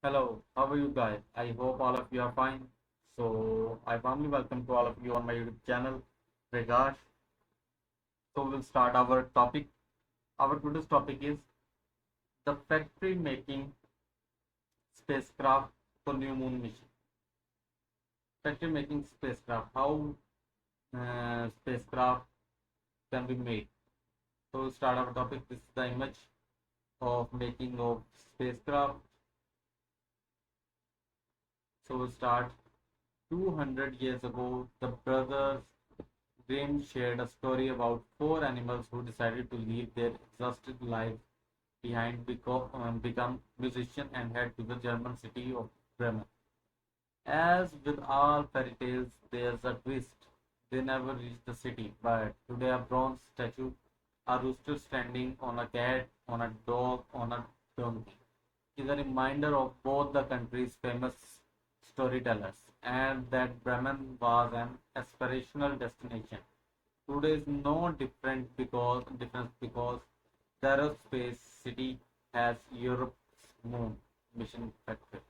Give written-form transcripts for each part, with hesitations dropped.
Hello, how are you guys? I hope all of you are fine. So, I warmly welcome to all of you on my YouTube channel, Regash. So, we'll start our topic. Our today's topic is the factory making spacecraft for new moon mission. Factory making spacecraft, how spacecraft can be made. So, we'll start our topic. This is the image of making of spacecraft. So, we'll start. 200 years ago, the brothers Grimm shared a story about four animals who decided to leave their exhausted lives behind, become musicians, and head to the German city of Bremen. As with all fairy tales, there's a twist. They never reached the city, but today a bronze statue, a rooster standing on a cat, on a dog, on a donkey, is a reminder of both the country's famous storytellers and that Bremen was an aspirational destination. Today is no difference because the aerospace city has Europe's moon mission factory.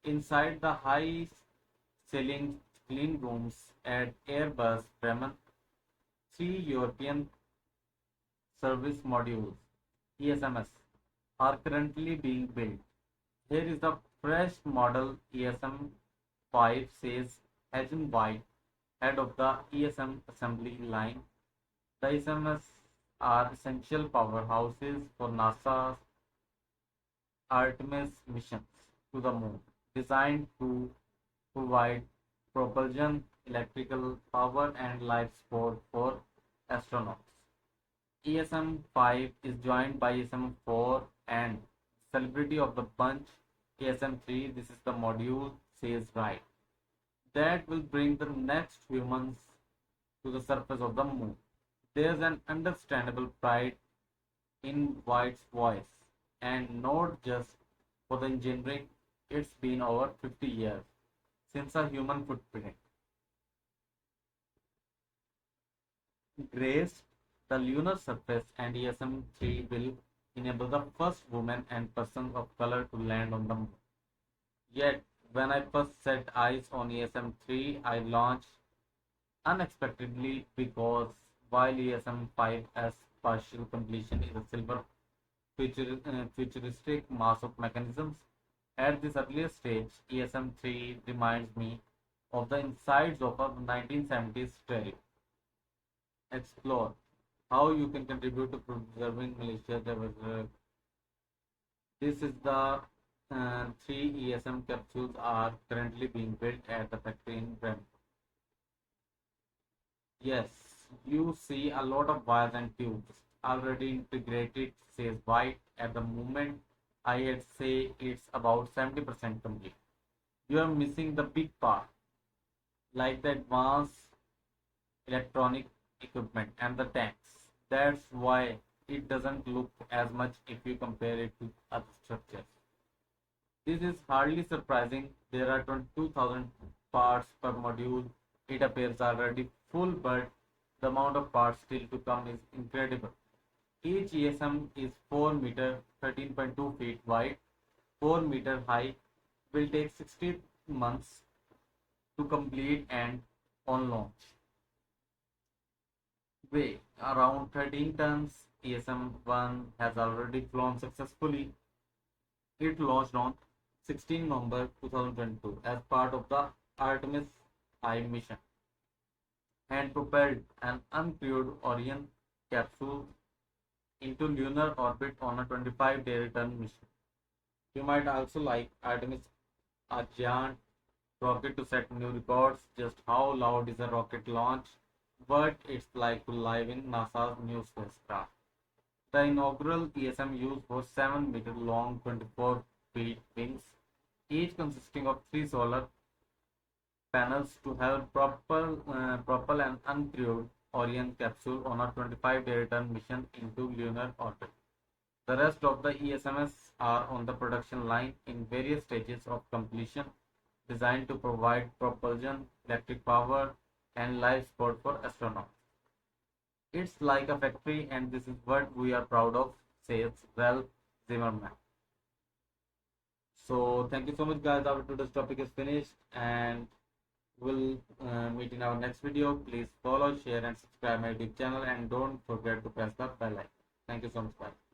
Inside the high ceiling clean rooms at Airbus Bremen, three European service modules ESMS are currently being built. Here is the fresh model ESM-5 says Agent White, head of the ESM assembly line. The ESMS are essential powerhouses for NASA's Artemis missions to the moon, designed to provide propulsion, electrical power, and life support for astronauts. ESM-5 is joined by ESM-4 and celebrity of the bunch ESM-3. This is the module says right. That will bring the next humans to the surface of the moon. There's an understandable pride in White's voice, and not just for the engineering. It's been over 50 years since a human footprint graced the lunar surface, and ESM-3 will enable the first woman and person of color to land on the moon. Yet, when I first set eyes on ESM-3, I launched unexpectedly because while ESM-5's partial completion is a silver futuristic mass of mechanisms, at this earlier stage, ESM-3 reminds me of the insides of a 1970s stereo. Explore how you can contribute to preserving Malaysia. This is the three ESM capsules are currently being built at the factory in Bremen. Yes, you see a lot of wires and tubes already integrated, says White. At the moment, I'd say it's about 70% complete. You are missing the big part, like the advanced electronic equipment and the tanks. That's why it doesn't look as much if you compare it to other structures. This is hardly surprising. There are 22,000 parts per module. It appears already full, but the amount of parts still to come is incredible. Each ESM is 4 meter, 13.2 feet wide, 4-meter high, will take 60 months to complete and on launch. Weigh around 13 tons. ESM-1 has already flown successfully. It launched on 16 November 2022 as part of the Artemis I mission and propelled an uncrewed Orion capsule into lunar orbit on a 25-day return mission. You might also like Artemis, a giant rocket to set new records. Just how loud is a rocket launch? What it's like to live in NASA's new spacecraft. The inaugural ESM used was 7-meter long, 24 feet wings, each consisting of three solar panels to help propel an uncrewed Orion capsule on a 25-day return mission into lunar orbit. The rest of the ESMS are on the production line in various stages of completion, designed to provide propulsion, electric power, and life support for astronauts. It's like a factory, and this is what we are proud of, says Ralph Zimmerman. So thank you so much, guys. Our today's topic is finished, and we'll meet in our next video. Please follow, share, and subscribe my YouTube channel, and don't forget to press the bell icon. Thank you so much. Bye.